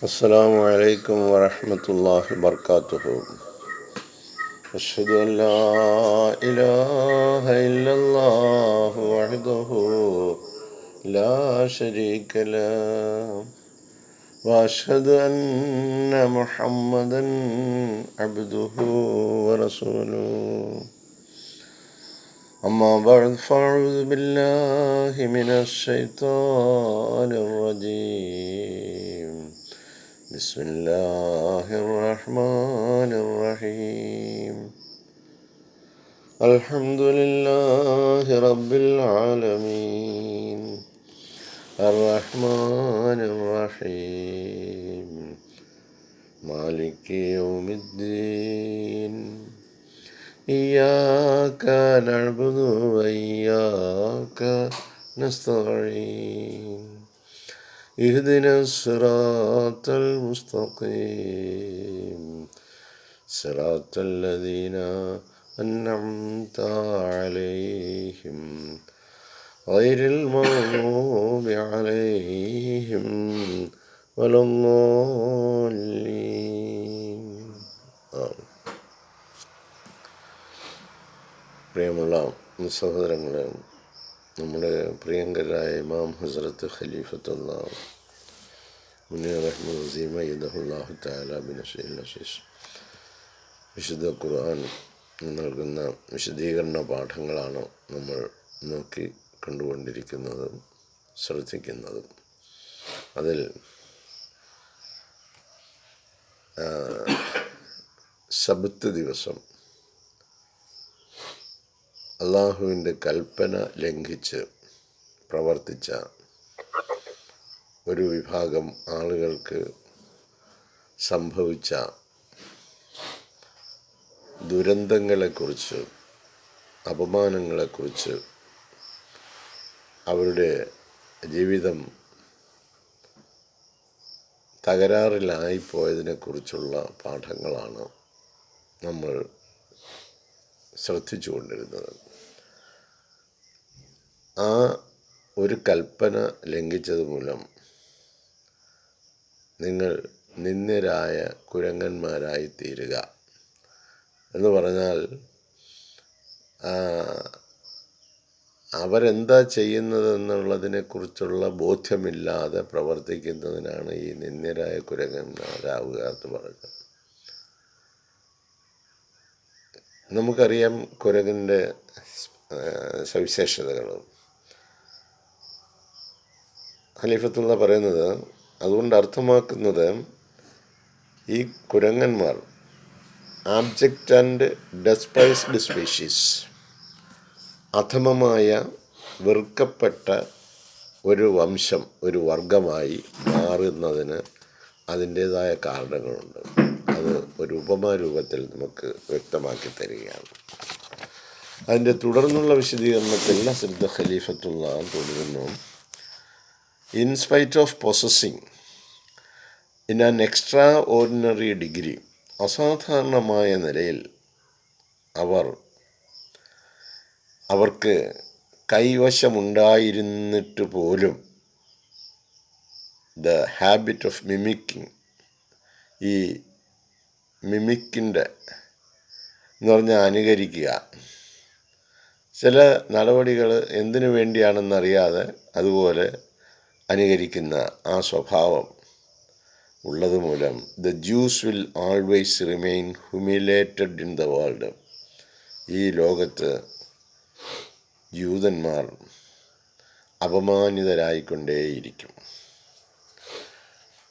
السلام عليكم ورحمة الله وبركاته. أشهد أن لا إله إلا الله وحده لا شريك له وأشهد أن محمدا عبده ورسوله. أما بعد فأعوذ بالله من الشيطان الرجيم. بسم الله الرحمن الرحيم. الحمد لله رب العالمين الرحمن الرحيم مالك يوم الدين. إياك نعبد وإياك نستعين. اهدنا الصراط المستقيم صراط الذين أنعمت عليهم غير المغضوب عليهم ولا الضالين. പ്രിയമുള്ള സഹോദരങ്ങളെ, നമ്മുടെ പ്രിയങ്കരായ ഇമാം ഹസ്രത്ത് ഖലീഫത്തുള്ള മുനീർ അഹ്മദ് അസീമ യദഹുല്ലാഹു തആല ബിനസ്രിൽ അസീസ് വിശുദ്ധ ഖുർആൻ നൽകുന്ന വിശദീകരണ പാഠങ്ങളാണ് നമ്മൾ നോക്കി കണ്ടുകൊണ്ടിരിക്കുന്നതും ശ്രദ്ധിക്കുന്നതും. അതിൽ സബ്ത് ദിവസം അള്ളാഹുവിൻ്റെ കൽപ്പന ലംഘിച്ച് പ്രവർത്തിച്ച ഒരു വിഭാഗം ആളുകൾക്ക് സംഭവിച്ച ദുരന്തങ്ങളെക്കുറിച്ച്, അപമാനങ്ങളെക്കുറിച്ച്, അവരുടെ ജീവിതം തകരാറിലായിപ്പോയതിനെക്കുറിച്ചുള്ള പാഠങ്ങളാണ് നമ്മൾ ശ്രദ്ധിച്ചു കൊണ്ടിരുന്നത്. ആ ഒരു കൽപ്പന ലംഘിച്ചത് മൂലം നിങ്ങൾ നിന്ദ്യരായ കുരങ്ങന്മാരായി തീരുക എന്ന് പറഞ്ഞാൽ, അവരെന്താ ചെയ്യുന്നതെന്നുള്ളതിനെക്കുറിച്ചുള്ള ബോധ്യമില്ലാതെ പ്രവർത്തിക്കുന്നതിനാണ് ഈ നിന്ദ്യരായ കുരങ്ങന്മാരാവുക എന്ന് പറഞ്ഞത്. നമുക്കറിയാം കുരങ്ങൻ്റെ സവിശേഷതകൾ. ഖലീഫത്തുള്ള പറയുന്നത്, അതുകൊണ്ട് അർത്ഥമാക്കുന്നത് ഈ കുരങ്ങന്മാർ ആബ്ജക്റ്റ് ആൻഡ് ഡെസ്പൈസ്ഡ് സ്പീഷീസ്, അധമമായ വെറുക്കപ്പെട്ട ഒരു വംശം, ഒരു വർഗമായി മാറുന്നതിന് അതിൻ്റേതായ കാരണങ്ങളുണ്ട്. അത് ഒരു ഉപമാരൂപത്തിൽ നമുക്ക് വ്യക്തമാക്കി തരികയാണ്. അതിൻ്റെ തുടർന്നുള്ള വിശദീകരണത്തിൽ ഹസ്രത്ത് ഖലീഫത്തുള്ള തുടരുന്നു, in spite of possessing in an extra ordinary degree, അസാധാരണമായ നിലയിൽ അവർക്ക് കൈവശമുണ്ടായിരുന്നിട്ട് പോലും ദ ഹാബിറ്റ് ഓഫ് മിമിക്കിങ്, ഈ മിമിക്കിൻ്റെ എന്ന് പറഞ്ഞാൽ അനുകരിക്കുക, ചില നടപടികൾ എന്തിനു വേണ്ടിയാണെന്നറിയാതെ അതുപോലെ അനുകരിക്കുന്ന ആ സ്വഭാവം ഉള്ളത് മൂലം the Jews will always remain humiliated in the world, ഈ ലോകത്ത് ജൂതന്മാർ അപമാനിതരായിക്കൊണ്ടേയിരിക്കും.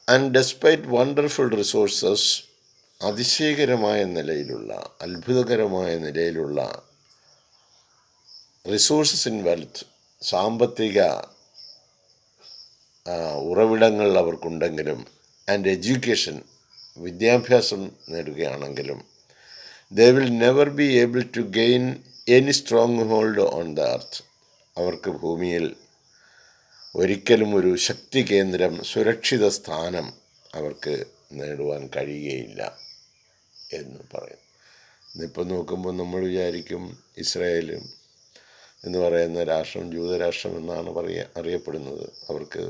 ആൻഡ് ഡെസ്പൈറ്റ് വണ്ടർഫുൾ റിസോഴ്സസ്, അതിശയകരമായ നിലയിലുള്ള, അത്ഭുതകരമായ നിലയിലുള്ള റിസോഴ്സസ് ഇൻ വെൽത്ത്, സാമ്പത്തിക ഉറവിടങ്ങൾ അവർക്കുണ്ടെങ്കിലും, ആൻഡ് എഡ്യൂക്കേഷൻ, വിദ്യാഭ്യാസം നേടുകയാണെങ്കിലും, they will never be able to gain any stronghold on the earth, അവർക്ക് ഭൂമിയിൽ ഒരിക്കലും ഒരു ശക്തി കേന്ദ്രം, സുരക്ഷിത സ്ഥാനം അവർക്ക് നേടുവാൻ കഴിയുകയില്ല എന്ന് പറയും. ഇന്നിപ്പോൾ നോക്കുമ്പോൾ നമ്മൾ വിചാരിക്കും ഇസ്രായേൽ എന്ന് പറയുന്ന രാഷ്ട്രം ജൂതരാഷ്ട്രം എന്നാണ് അറിയപ്പെടുന്നത്. അവർക്ക്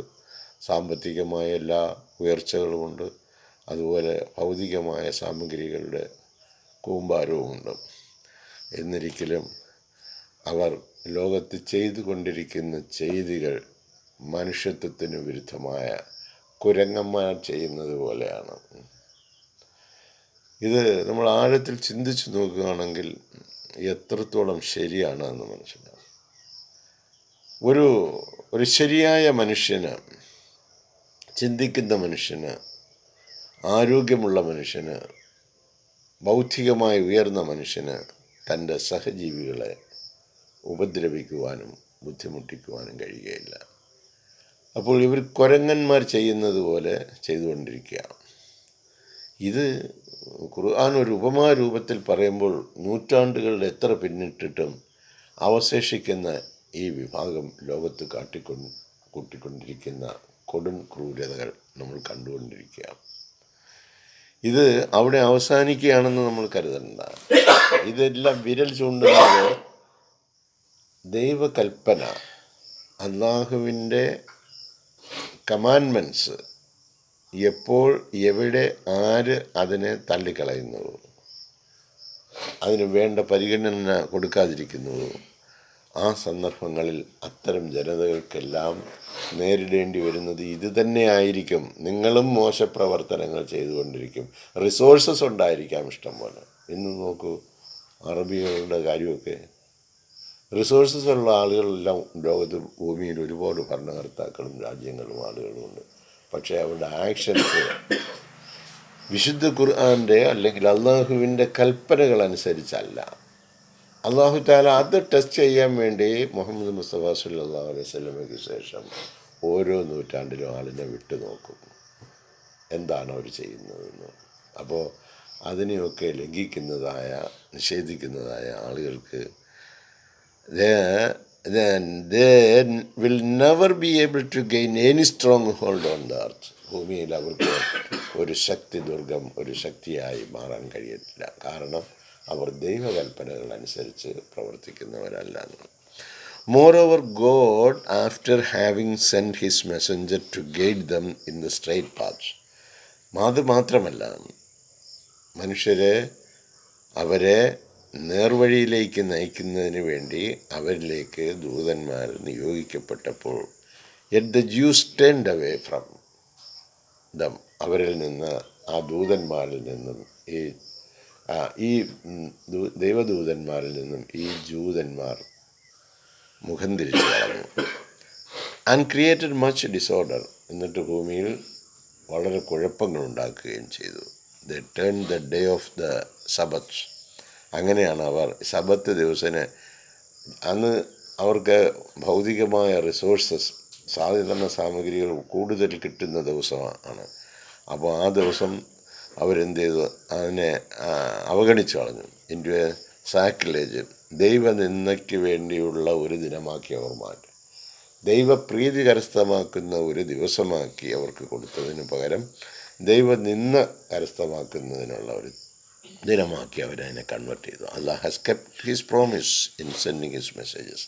സാമ്പത്തികമായ എല്ലാ ഉയർച്ചകളുമുണ്ട്, അതുപോലെ ഭൗതികമായ സാമഗ്രികളുടെ കൂമ്പാരവുമുണ്ട്. എന്നിരിക്കലും അവർ ലോകത്ത് ചെയ്തുകൊണ്ടിരിക്കുന്ന ചെയ്തികൾ മനുഷ്യത്വത്തിന് വിരുദ്ധമായ കുരങ്ങന്മാർ ചെയ്യുന്നത് പോലെയാണ്. ഇത് നമ്മൾ ആഴത്തിൽ ചിന്തിച്ചു നോക്കുകയാണെങ്കിൽ എത്രത്തോളം ശരിയാണ് എന്ന് മനസ്സിലാവും. ഒരു ശരിയായ മനുഷ്യന്, ചിന്തിക്കുന്ന മനുഷ്യന്, ആരോഗ്യമുള്ള മനുഷ്യന്, ബൗദ്ധികമായി ഉയർന്ന മനുഷ്യന് തൻ്റെ സഹജീവികളെ ഉപദ്രവിക്കുവാനും ബുദ്ധിമുട്ടിക്കുവാനും കഴിയുകയില്ല. അപ്പോൾ ഇവർ കുരങ്ങന്മാർ ചെയ്യുന്നത് പോലെ ചെയ്തുകൊണ്ടിരിക്കുകയാണ്. ഇത് ഖുർആൻ ഒരു ഉപമാരൂപത്തിൽ പറയുമ്പോൾ നൂറ്റാണ്ടുകളുടെ എത്ര പിന്നിട്ടിട്ടും അവശേഷിക്കുന്ന ഈ വിഭാഗം ലോകത്ത് കൂട്ടിക്കൊണ്ടിരിക്കുന്ന കൊടും ക്രൂരതകൾ നമ്മൾ കണ്ടുകൊണ്ടിരിക്കുകയാണ്. ഇത് അവിടെ അവസാനിക്കുകയാണെന്ന് നമ്മൾ കരുതണ്ട. ഇതെല്ലാം വിരൽ ചൂണ്ടുന്നത് ദൈവകൽപ്പന, അല്ലാഹുവിൻ്റെ കമാൻഡ്മെൻറ്റ്സ് എപ്പോൾ, എവിടെ, ആര് അതിനെ തള്ളിക്കളയുന്നു, അതിന് വേണ്ട പരിഗണന കൊടുക്കാതിരിക്കുന്നു, ആ സന്ദർഭങ്ങളിൽ അത്തരം ജനതകൾക്കെല്ലാം നേരിടേണ്ടി വരുന്നത് ഇത് തന്നെയായിരിക്കും. നിങ്ങളും മോശപ്രവർത്തനങ്ങൾ ചെയ്തുകൊണ്ടിരിക്കും. റിസോഴ്സസ് ഉണ്ടായിരിക്കാം ഇഷ്ടം പോലെ. ഇന്ന് നോക്കൂ, അറബികളുടെ കാര്യമൊക്കെ, റിസോഴ്സസ് ഉള്ള ആളുകളെല്ലാം ലോകത്ത് ഭൂമിയിൽ ഒരുപാട് ഭരണകർത്താക്കളും രാജ്യങ്ങളും ആളുകളുമുണ്ട്. പക്ഷേ അവരുടെ ആക്ഷൻസ് വിശുദ്ധ ഖുർആൻ്റെ അല്ലെങ്കിൽ അള്ളാഹുവിൻ്റെ കൽപ്പനകൾ അനുസരിച്ചല്ല. അള്ളാഹു തആല അത് ടെസ്റ്റ് ചെയ്യാൻ വേണ്ടി മുഹമ്മദ് മുസ്തഫ സല്ലല്ലാഹു അലൈഹി വസല്ലമയ്ക്ക് ശേഷം ഓരോ നൂറ്റാണ്ടിലും ആളിനെ വിട്ടു നോക്കും, എന്താണ് അവർ ചെയ്യുന്നതെന്ന്. അപ്പോൾ അതിനെയൊക്കെ ലംഘിക്കുന്നതായ, നിഷേധിക്കുന്നതായ ആളുകൾക്ക് they will never be able to gain any stronghold on the earth. ഭൂമിയിൽ അവർക്ക് ഒരു ശക്തി ദുർഗം, ഒരു ശക്തിയായി മാറാൻ കഴിയത്തില്ല. കാരണം അവർ ദൈവകൽപ്പനകൾ അനുസരിച്ച് പ്രവർത്തിക്കുന്നവരല്ല. Moreover, God, after having sent his messenger to guide them in the straight path, അത് മാത്രമല്ല, അവരെ നേർവഴിയിലേക്ക് നയിക്കുന്നതിന് വേണ്ടി അവരിലേക്ക് ദൂതന്മാർ നിയോഗിക്കപ്പെട്ടപ്പോൾ yet the Jews turned away from them, അവരിൽ നിന്ന്, ആ ദൂതന്മാരിൽ നിന്നും, ഈ ദൈവദൂതന്മാരിൽ നിന്നും ഈ ജൂതന്മാർ മുഖം തിരിച്ചു കളഞ്ഞു. ആൻഡ് ക്രിയേറ്റഡ് മച്ച് ഡിസോർഡർ, എന്നിട്ട് ഭൂമിയിൽ വളരെ കുഴപ്പങ്ങൾ ഉണ്ടാക്കുകയും ചെയ്തു. They turn the day of the Sabbath. അങ്ങനെയാണ് അവർ സബത്ത് ദിവസന്, അന്ന് അവർക്ക് ഭൗതികമായ റിസോഴ്സസ്, സാധാരണ സാമഗ്രികൾ കൂടുതൽ കിട്ടുന്ന ദിവസമാണ്. അപ്പോൾ ആ ദിവസം അവരെന്ത് ചെയ്തു, അതിനെ അവഗണിച്ചു കളഞ്ഞു. ഇൻറ്റു എ സാക്രിലേജ്, ദൈവനിന്ദയ്ക്ക് വേണ്ടിയുള്ള ഒരു ദിനമാക്കി അവർ മാറ്റി, ദൈവപ്രീതി കരസ്ഥമാക്കുന്ന ഒരു ദിവസമാക്കി അവർക്ക് കൊടുത്തതിന് പകരം ദൈവനിന്ദ കരസ്ഥമാക്കുന്നതിനുള്ള ഒരു ദിനമാക്കി അവരതിനെ കൺവെർട്ട് ചെയ്തു. Allah has kept his promise in sending his messages.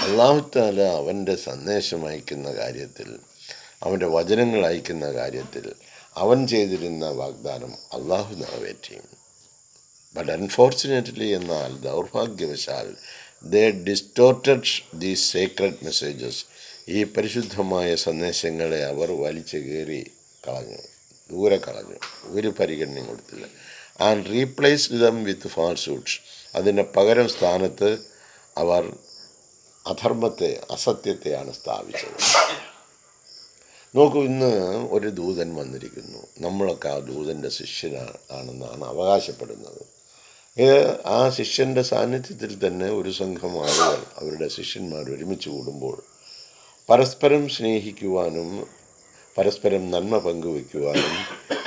അല്ലാഹു തആല അവൻ്റെ സന്ദേശം അയക്കുന്ന കാര്യത്തിൽ, അവൻ്റെ വചനങ്ങൾ അയക്കുന്ന കാര്യത്തിൽ അവൻ ചെയ്തിരുന്ന വാഗ്ദാനം അള്ളാഹു നിറവേറ്റി. ബട്ട് അൺഫോർച്ചുനേറ്റ്ലി, എന്നാൽ ദൗർഭാഗ്യവശാൽ, ദേ ഡിസ്റ്റോർട്ടഡ് ദീസ് സേക്രഡ് മെസ്സേജസ്, ഈ പരിശുദ്ധമായ സന്ദേശങ്ങളെ അവർ വലിച്ചു കയറി കളഞ്ഞു, ദൂരെ കളഞ്ഞു, ഒരു പരിഗണനയും കൊടുത്തില്ല. ആൻഡ് റീപ്ലേസ്ഡ് ദം വിത്ത് ഫാൾസ്ഹുഡ്സ്, അതിന് പകരം സ്ഥാനത്ത് അവർ അധർമ്മത്തെ, അസത്യത്തെയാണ് സ്ഥാപിച്ചത്. നോക്കൂ, ഇന്ന് ഒരു ദൂതൻ വന്നിരിക്കുന്നു, നമ്മളൊക്കെ ആ ദൂതൻ്റെ ശിഷ്യനാണെന്നാണ് അവകാശപ്പെടുന്നത്. ആ ശിഷ്യൻ്റെ സാന്നിധ്യത്തിൽ തന്നെ ഒരു സംഘം ആളുകൾ, അവരുടെ ശിഷ്യന്മാർ ഒരുമിച്ച് കൂടുമ്പോൾ പരസ്പരം സ്നേഹിക്കുവാനും പരസ്പരം നന്മ പങ്കുവയ്ക്കുവാനും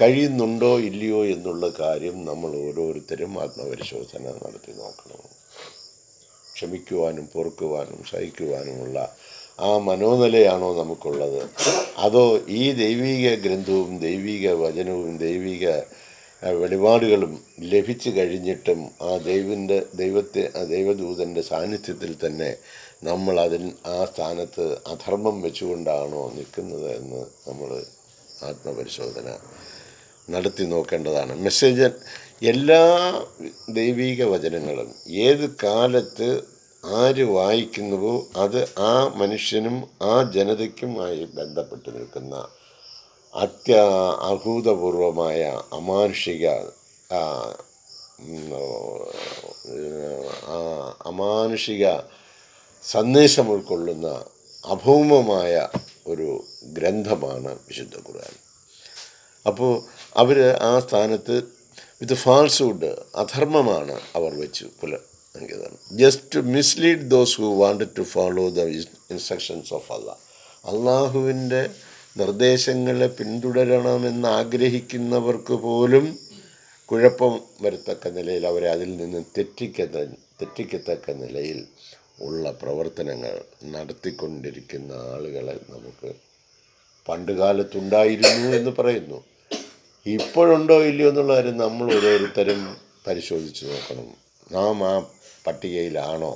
കഴിയുന്നുണ്ടോ ഇല്ലയോ എന്നുള്ള കാര്യം നമ്മൾ ഓരോരുത്തരും ആത്മപരിശോധന നടത്തി നോക്കണം. ക്ഷമിക്കുവാനും പൊറുക്കുവാനും സഹിക്കുവാനുമുള്ള ആ മനോനിലയാണോ നമുക്കുള്ളത്? അതോ ഈ ദൈവിക ഗ്രന്ഥവും ദൈവിക വചനവും ദൈവിക വെളിപാടുകളും ലഭിച്ചു കഴിഞ്ഞിട്ടും ആ ദൈവദൂതൻ്റെ സാന്നിധ്യത്തിൽ തന്നെ നമ്മൾ ആ സ്ഥാനത്ത് അധർമ്മം വെച്ചുകൊണ്ടാണോ നിൽക്കുന്നത് എന്ന് നമ്മൾ ആത്മപരിശോധന നടത്തി നോക്കേണ്ടതാണ്. മെസ്സേജ് എല്ലാ ദൈവീക വചനങ്ങളും ഏത് കാലത്ത് ആര് വായിക്കുന്നുവോ അത് ആ മനുഷ്യനും ആ ജനതയ്ക്കുമായി ബന്ധപ്പെട്ട് നിൽക്കുന്ന അഭൂതപൂർവമായ അമാനുഷിക അമാനുഷിക സന്ദേശം ഉൾക്കൊള്ളുന്ന അഭൗമമായ ഒരു ഗ്രന്ഥമാണ് വിശുദ്ധ ഖുർആൻ. അപ്പോൾ അവർ ആ സ്ഥാനത്ത് വിത്ത് ഫാൾസ്ഹുഡ്, അധർമ്മമാണ് അവർ വെച്ച് പുലർത്തിയതാണ്. Just to mislead those who wanted to follow the instructions of Allah. അള്ളാഹുവിൻ്റെ നിർദ്ദേശങ്ങളെ പിന്തുടരണമെന്ന് ആഗ്രഹിക്കുന്നവർക്ക് പോലും കുഴപ്പം വരത്തക്ക നിലയിൽ, അവരെ അതിൽ നിന്ന് തെറ്റിക്കത്തക്ക നിലയിൽ ഉള്ള പ്രവർത്തനങ്ങൾ നടത്തിക്കൊണ്ടിരിക്കുന്ന ആളുകളെ നമുക്ക് പണ്ട് കാലത്തുണ്ടായിരുന്നു എന്ന് പറയുന്നു. ഇപ്പോഴുണ്ടോ ഇല്ലയോ എന്നുള്ള കാര്യം നമ്മൾ ഓരോരുത്തരും പരിശോധിച്ച് നോക്കണം. നാം ആ പട്ടികയിലാണോ?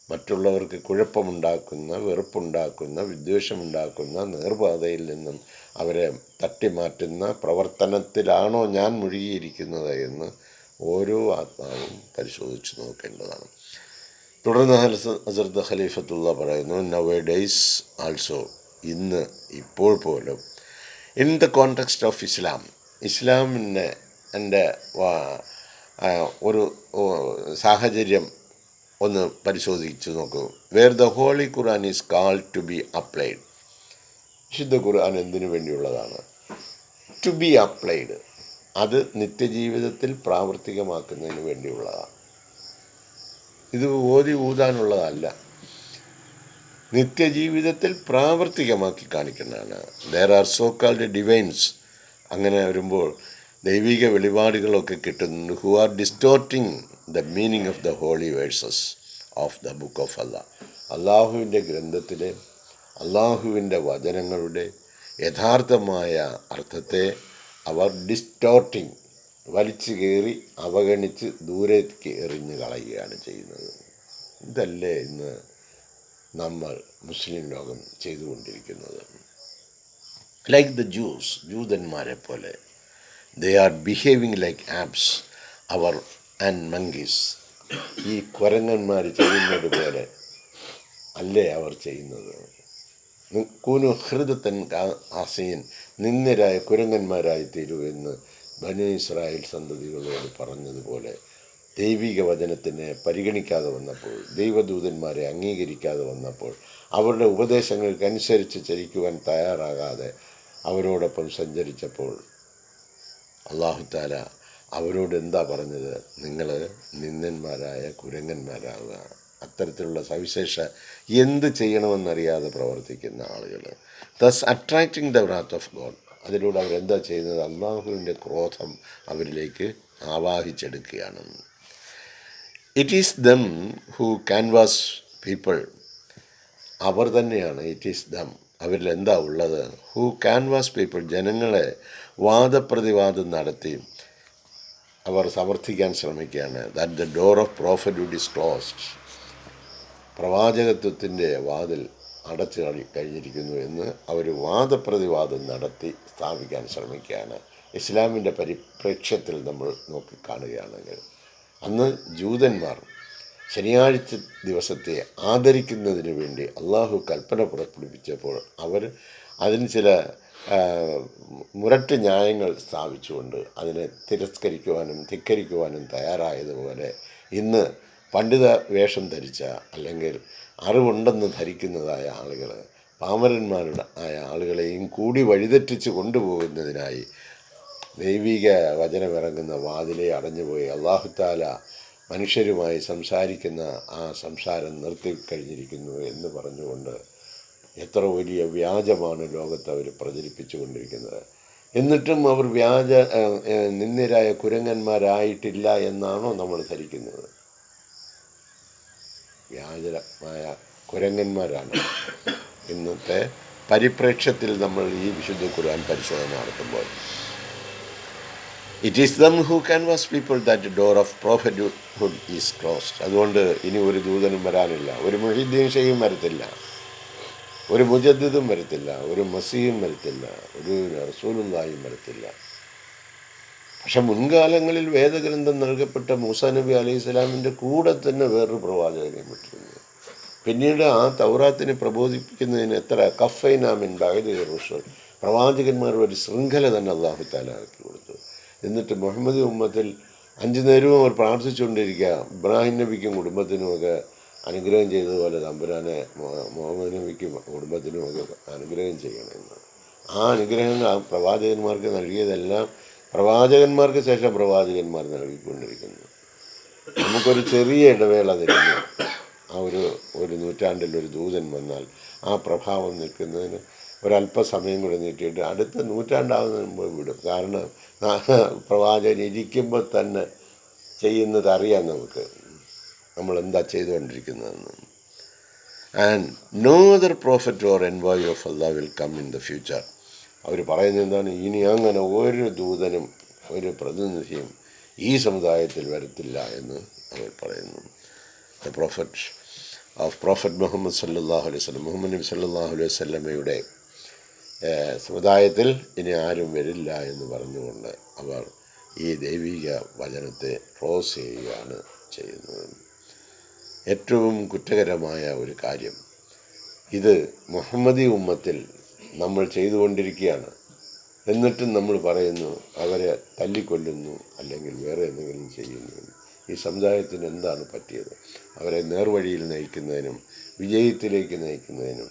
മറ്റുള്ളവർക്ക് കുഴപ്പമുണ്ടാക്കുന്ന, വെറുപ്പുണ്ടാക്കുന്ന, വിദ്വേഷമുണ്ടാക്കുന്ന, നേർപാതയിൽ നിന്നും അവരെ തട്ടിമാറ്റുന്ന പ്രവർത്തനത്തിലാണോ ഞാൻ മുഴുകിയിരിക്കുന്നത് എന്ന് ഓരോ ആത്മാവും പരിശോധിച്ച് നോക്കേണ്ടതാണ്. തുടർന്ന് ഹസ്രത്ത് ഖലീഫത്തുള്ള പറയുന്നു, നൗ ഡേയ്സ് ആൾസോ, ഇന്ന് ഇപ്പോൾ പോലും, in the context of Islam, ഇസ്ലാമിൻ്റെ ഒരു സാഹചര്യം ഒന്ന് പരിശോധിച്ച് നോക്കൂ. Where the holy Quran is called to be applied. വിശുദ്ധ ഖുർആൻ എന്തിനു വേണ്ടിയുള്ളതാണ്? To be applied. അത് നിത്യജീവിതത്തിൽ പ്രാവർത്തികമാക്കുന്നതിന് വേണ്ടിയുള്ളതാണ്. ഇത് ഓതി ഊതാനുള്ളതല്ല, നിത്യജീവിതത്തിൽ പ്രാവർത്തികമാക്കി കാണിക്കുന്നതാണ്. There are so called divines. അങ്ങനെ വരുമ്പോൾ ദൈവിക വെളിപാടുകളൊക്കെ കിട്ടുന്നുണ്ട്. Who are distorting the meaning of the holy verses of the book of Allah. അള്ളാഹുവിൻ്റെ ഗ്രന്ഥത്തിലെ, അള്ളാഹുവിൻ്റെ വചനങ്ങളുടെ യഥാർത്ഥമായ അർത്ഥത്തെ അവർ ഡിസ്റ്റോർട്ടിങ്, വലിച്ചു കയറി അവഗണിച്ച് ദൂരേക്ക് എറിഞ്ഞു കളയുകയാണ് ചെയ്യുന്നത്. ഇതല്ലേ ഇന്ന് നമ്മൾ മുസ്ലിം ലോകം ചെയ്തുകൊണ്ടിരിക്കുന്നത്. ലൈക്ക് ദ ജൂസ്, ജൂതന്മാരെ പോലെ, they are behaving like apes അവർ ആൻഡ് മങ്കീസ്. ഈ കുരങ്ങന്മാർ ചെയ്യുന്നത് പോലെ അല്ലേ അവർ ചെയ്യുന്നത്? കൂനു ഹൃദത്തൻ ആസീൻ, നിന്ദരായ കുരങ്ങന്മാരായി തീരൂ എന്ന് ബനു ഇസ്രായേൽ സന്തതികളോട് പറഞ്ഞതുപോലെ ദൈവിക വചനത്തിനെ പരിഗണിക്കാതെ വന്നപ്പോൾ, ദൈവദൂതന്മാരെ അംഗീകരിക്കാതെ വന്നപ്പോൾ, അവരുടെ ഉപദേശങ്ങൾക്കനുസരിച്ച് ചരിക്കുവാൻ തയ്യാറാകാതെ അവരോടൊപ്പം സഞ്ചരിച്ചപ്പോൾ അല്ലാഹു തആല അവരോട് എന്താ പറഞ്ഞത്? നിങ്ങൾ നിന്ദന്മാരായ കുരങ്ങന്മാരാകുക. അത്തരത്തിലുള്ള സവിശേഷ എന്ത് ചെയ്യണമെന്നറിയാതെ പ്രവർത്തിക്കുന്ന ആളുകൾ, thus attracting the wrath of God. അതിലൂടെ അവരെന്താ ചെയ്യുന്നത്? അള്ളാഹുവിൻ്റെ ക്രോധം അവരിലേക്ക് ആവാഹിച്ചെടുക്കുകയാണ്. It is them who canvass people. അവർ തന്നെയാണ്, ഇറ്റ് ഈസ് ദം, അവരിൽ എന്താ ഉള്ളത്? ഹു ക്യാൻവാസ് പീപ്പിൾ, ജനങ്ങളെ വാദപ്രതിവാദം നടത്തി അവർ സമർത്ഥിക്കാൻ ശ്രമിക്കുകയാണ്. That the door of prophethood is closed. പ്രവാചകത്വത്തിൻ്റെ വാതിൽ അടച്ചു കഴിഞ്ഞിരിക്കുന്നു എന്ന് അവർ വാദപ്രതിവാദം നടത്തി സ്ഥാപിക്കാൻ ശ്രമിക്കുകയാണ്. ഇസ്ലാമിൻ്റെ പരിപ്രേക്ഷ്യത്തിൽ നമ്മൾ നോക്കിക്കാണുകയാണെങ്കിൽ, അന്ന് ജൂതന്മാർ ശനിയാഴ്ച ദിവസത്തെ ആദരിക്കുന്നതിന് വേണ്ടി അള്ളാഹു കൽപ്പന പുറപ്പെടുവിച്ചപ്പോൾ അവർ അതിന് ചില മുരട്ട് ന്യായങ്ങൾ സ്ഥാപിച്ചുകൊണ്ട് അതിനെ തിരസ്കരിക്കുവാനും ധിക്കരിക്കുവാനും തയ്യാറായതുപോലെ ഇന്ന് പണ്ഡിത വേഷം ധരിച്ച, അല്ലെങ്കിൽ അറിവുണ്ടെന്ന് ധരിക്കുന്നതായ ആളുകൾ, പാമരന്മാരുടെ ആയ ആളുകളെയും കൂടി വഴിതെറ്റിച്ച് കൊണ്ടുപോകുന്നതിനായി ദൈവിക വചനമിറങ്ങുന്ന വാതിലെ അടഞ്ഞുപോയി അല്ലാഹു തആല മനുഷ്യരുമായി സംസാരിക്കുന്ന ആ സംസാരം നിർത്തിക്കഴിഞ്ഞിരിക്കുന്നു എന്ന് പറഞ്ഞുകൊണ്ട് എത്ര വലിയ വ്യാജമാണ് ലോകത്ത് അവർ പ്രചരിപ്പിച്ചു കൊണ്ടിരിക്കുന്നത്. എന്നിട്ടും അവർ നിന്ദ്യരായ കുരങ്ങന്മാരായിട്ടില്ല എന്നാണോ നമ്മൾ ധരിക്കുന്നത്? വ്യാജമായ കുരങ്ങന്മാരാണ് ഇന്നത്തെ പരിപ്രേക്ഷ്യത്തിൽ നമ്മൾ ഈ വിശുദ്ധ ഖുർആൻ പരിശോധന നടത്തുമ്പോൾ. It is them who canvass people that door of prophethood is closed. അതുകൊണ്ട് ഇനി ഒരു ദൂതനും വരാനില്ല, ഒരു മുഹീദ്ദീൻ ഷെയ്ഖും വരത്തില്ല. ഒരു മുജദ്ദിദും വരത്തില്ല, ഒരു മസീഹും വരത്തില്ല, ഒരു റസൂലുള്ളാഹിയും വരത്തില്ല. പക്ഷെ മുൻകാലങ്ങളിൽ വേദഗ്രന്ഥം നൽകപ്പെട്ട മൂസാ നബി അലൈഹി സ്വലാമിൻ്റെ കൂടെ തന്നെ വേറൊരു പ്രവാചകനെ വിട്ടിരുന്നു. പിന്നീട് ആ തൗറാത്തിനെ പ്രബോധിപ്പിക്കുന്നതിന് എത്ര കഫൈനാമിൻ ബഅദി റുസുൽ, പ്രവാചകന്മാരുടെ ഒരു ശൃംഖല തന്നെ അല്ലാഹു തആല ആക്കി കൊടുത്തു. എന്നിട്ട് മുഹമ്മദ് ഉമ്മത്തിൽ 5 നേരവും അവർ പ്രാർത്ഥിച്ചുകൊണ്ടിരിക്കുക, ഇബ്രാഹിം നബിക്കും കുടുംബത്തിനുമൊക്കെ അനുഗ്രഹം ചെയ്തതുപോലെ തമ്പുരാനെ മുഹമ്മദ് നബിക്കും കുടുംബത്തിനുമൊക്കെ അനുഗ്രഹം ചെയ്യണമെന്ന്. ആ അനുഗ്രഹങ്ങൾ ആ പ്രവാചകന്മാർക്ക് നൽകിയതെല്ലാം പ്രവാചകന്മാർക്ക് ശേഷം പ്രവാചകന്മാർ നൽകിക്കൊണ്ടിരിക്കുന്നു. നമുക്കൊരു ചെറിയ ഇടവേള തരുന്നു. ആ ഒരു നൂറ്റാണ്ടിൽ ഒരു ദൂതൻ വന്നാൽ ആ പ്രഭാവം നിൽക്കുന്നതിന് ഒരല്പസമയം കൂടെ നീട്ടിയിട്ട് അടുത്ത നൂറ്റാണ്ടാവുന്നതിന് മുമ്പ് വിടും. കാരണം പ്രവാചകൻ ഇരിക്കുമ്പോൾ തന്നെ ചെയ്യുന്നത് അറിയാം നമുക്ക്, നമ്മൾ എന്താ ചെയ്തുകൊണ്ടിരിക്കുന്നതെന്ന്. And no other prophet or envoy of Allah will come in the future. അവർ പറയുന്നത് എന്താണ്? ഇനി അങ്ങനെ ഒരു ദൂതനും ഒരു പ്രതിനിധിയും ഈ സമുദായത്തിൽ വരത്തില്ല എന്ന് അവർ പറയുന്നു. ദ പ്രോഫറ്റ് മുഹമ്മദ് സല്ലല്ലാഹു അലൈഹി വസല്ലം, മുഹമ്മദ് നബി സല്ലല്ലാഹു അലൈഹി വസല്ലമയുടെ സമുദായത്തിൽ ഇനി ആരും വരില്ല എന്ന് പറഞ്ഞുകൊണ്ട് അവർ ഈ ദൈവിക വചനത്തെ ക്ലോസ് ചെയ്യുകയാണ് ചെയ്യുന്നത്. ഏറ്റവും കുറ്റകരമായ ഒരു കാര്യം ഇത് മുഹമ്മദി ഉമ്മത്തിൽ നമ്മൾ ചെയ്തുകൊണ്ടിരിക്കുകയാണ്. എന്നിട്ടും നമ്മൾ പറയുന്നു അവരെ തല്ലിക്കൊല്ലുന്നു അല്ലെങ്കിൽ വേറെ എന്തെങ്കിലും ചെയ്യുന്നു. ഈ സമുദായത്തിന് എന്താണ് പറ്റിയത്? അവരെ നേർവഴിയിൽ നയിക്കുന്നതിനും വിജയത്തിലേക്ക് നയിക്കുന്നതിനും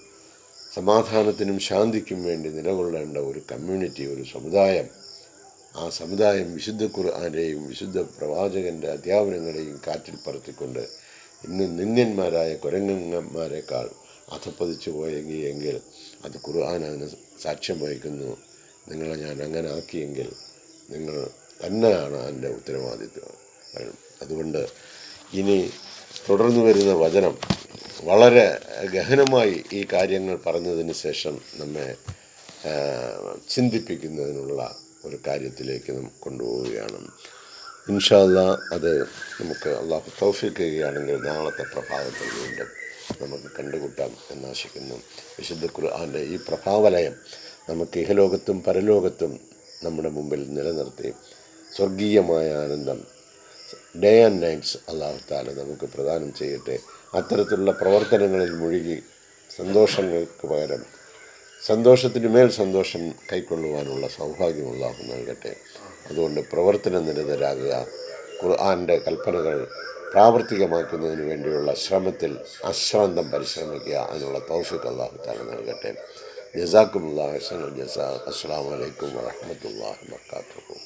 സമാധാനത്തിനും ശാന്തിക്കും വേണ്ടി നിലകൊള്ളേണ്ട ഒരു കമ്മ്യൂണിറ്റി, ഒരു സമുദായം, ആ സമുദായം വിശുദ്ധ ഖുർആനെയും വിശുദ്ധ പ്രവാചകൻ്റെ അധ്യാപനങ്ങളെയും കാറ്റിൽ പറത്തിക്കൊണ്ട് ഇന്ന് നിന്ദ്യന്മാരായ കുരങ്ങന്മാരെക്കാൾ അധപ്പതിച്ചു പോയെങ്കിൽ അത് ഖുർആൻ അതിന് സാക്ഷ്യം വഹിക്കുന്നു. നിങ്ങളെ ഞാൻ അങ്ങനെ ആക്കിയെങ്കിൽ നിങ്ങൾ തന്നെയാണ് അതിൻ്റെ ഉത്തരവാദിത്വം. അതുകൊണ്ട് ഇനി തുടർന്നു വരുന്ന വചനം വളരെ ഗഹനമായി ഈ കാര്യങ്ങൾ പറഞ്ഞതിന് ശേഷം നമ്മെ ചിന്തിപ്പിക്കുന്നതിനുള്ള ഒരു കാര്യത്തിലേക്ക് കൊണ്ടുപോവുകയാണ്. ഇൻഷാ അല്ലാഹ് അത് നമുക്ക് അള്ളാഹു തൗഫീഖ് ചെയ്യുകയാണെങ്കിൽ നാളത്തെ പ്രഭാതത്തിൽ വീണ്ടും നമുക്ക് കണ്ടുകൂട്ടാം എന്നാശിക്കുന്നു. വിശുദ്ധ ഖുർആൻ്റെ ഈ പ്രഭാവലയം നമുക്ക് ഇഹലോകത്തും പരലോകത്തും നമ്മുടെ മുമ്പിൽ നിലനിർത്തി സ്വർഗീയമായ ആനന്ദം ഡേ ആൻഡ് നൈറ്റ്സ് അല്ലാഹു തആല നമുക്ക് പ്രദാനം ചെയ്യട്ടെ. അത്തരത്തിലുള്ള പ്രവർത്തനങ്ങളിൽ മുഴുകി സന്തോഷങ്ങൾക്ക് പകരം സന്തോഷത്തിന് മേൽ സന്തോഷം കൈക്കൊള്ളുവാനുള്ള സൗഭാഗ്യം അല്ലാഹു നൽകട്ടെ. അതുകൊണ്ട് പ്രവർത്തന നിരതരാകുക, ഖുർആൻ്റെ കൽപ്പനകൾ പ്രാവർത്തികമാക്കുന്നതിന് വേണ്ടിയുള്ള ശ്രമത്തിൽ അശ്രാന്തം പരിശ്രമിക്കുക. അതിനുള്ള തൗഫീഖ് അല്ലാഹു തആല നൽകട്ടെ. ജസാക്കുമുല്ലാഹു ഹസനൽ ജസാ. അസ്സലാമു അലൈക്കും വറഹ്മത്തുള്ളാഹി വബറകാതുഹു.